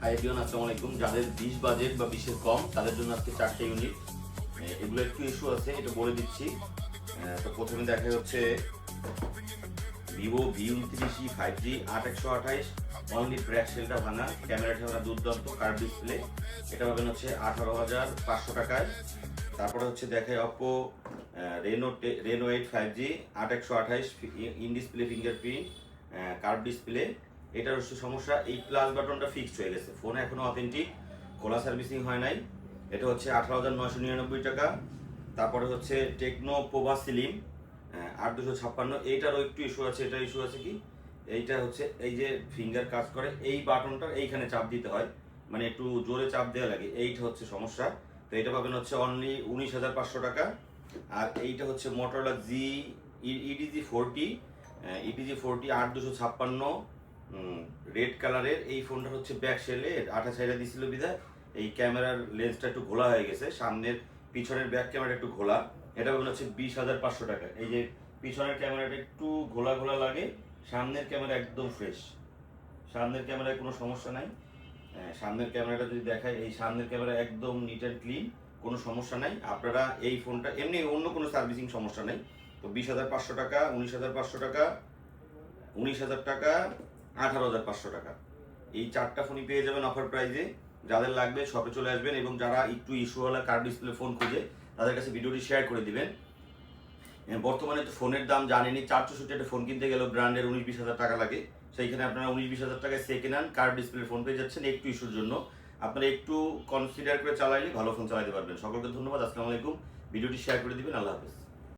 Hi everyone, আসসালামু আলাইকুম। যাদের 20 বাজেট বা 20-এর কম তাদের জন্য আজকে 4টে ইউনিট। এগুলো একটু ইস্যু আছে, এটা বলে দিচ্ছি। তো প্রথমে দেখা হচ্ছে Vivo V29 5G 8128, only BRAC সেলটা ভাঙা, ক্যামেরাটা ভাঙা, দুর্দান্ত কার্ভ ডিসপ্লে। এটা পাবেন হচ্ছে 18,500 টাকায়। তারপরে হচ্ছে দেখায় Oppo Reno 8 5G 8128, in display fingerprint, curve display. এটার হচ্ছে সমস্যা, এই প্লাস বাটনটা ফিক্সড হয়ে গেছে, ফোনে এখনো অথেন্টিক খোলা সার্ভিসিং হয় নাই। এটা হচ্ছে 18,999 টাকা। তারপরে হচ্ছে টেকনো পোভা স্লিম 8256, এইটারও একটু ইস্যু আছে। এটা ইস্যু আছে কি, এইটা হচ্ছে এই যে ফিঙ্গার কাজ করে এই বাটনটা এইখানে চাপ দিতে হয়, মানে একটু জোরে চাপ দেওয়া লাগে, এইটা হচ্ছে সমস্যা। তো এটা পাবেন হচ্ছে অনলি 19,500 টাকা। আর এইটা হচ্ছে মোটরোলা EDG40 8256, রেড কালারের। এই ফোনটা হচ্ছে ব্যাক সেলে আঠা ছাইড়া দিছিল বিধায় এই ক্যামেরার লেন্সটা একটু ঘোলা হয়ে গেছে, সামনের পিছনের ব্যাক ক্যামেরা একটু ঘোলা। এটা পাবেন হচ্ছে 20,500 টাকা। এই যে পিছনের ক্যামেরাটা একটু ঘোলা ঘোলা লাগে, সামনের ক্যামেরা একদম ফ্রেশ, সামনের ক্যামেরায় কোনো সমস্যা নাই। সামনের ক্যামেরাটা যদি দেখায়, এই সামনের ক্যামেরা একদম নিট অ্যান্ড ক্লিন, কোনো সমস্যা নাই। আপনারা এই ফোনটা এমনি অন্য কোনো সার্ভিসিং সমস্যা নেই। তো 20,500 টাকা, 19,500 টাকা, 19,000 টাকা, 18,500 টাকা, এই 4টা ফোনই পেয়ে যাবেন অফার প্রাইজে। যাদের লাগবে শপে চলে আসবেন, এবং যারা একটু ইস্যুওয়ালা কার্ভ ডিসপ্লে ফোন খুঁজে তাদের কাছে ভিডিওটি শেয়ার করে দিবেন। বর্তমানে তো ফোনের দাম জানেনি, 464 একটা ফোন কিনতে গেলেও ব্র্যান্ডের 19-20 হাজার টাকা লাগে। সেইখানে আপনারা 19-20 হাজার টাকায় second hand curve display phone পেয়ে যাচ্ছেন একটু ইস্যুর জন্য। আপনারা একটু কনসিডার করে চালাইলে ভালো ফোন চালাতে পারবেন। সকলকে ধন্যবাদ, আসসালামু আলাইকুম। ভিডিওটি শেয়ার করে দিবেন। আল্লাহ হাফেজ।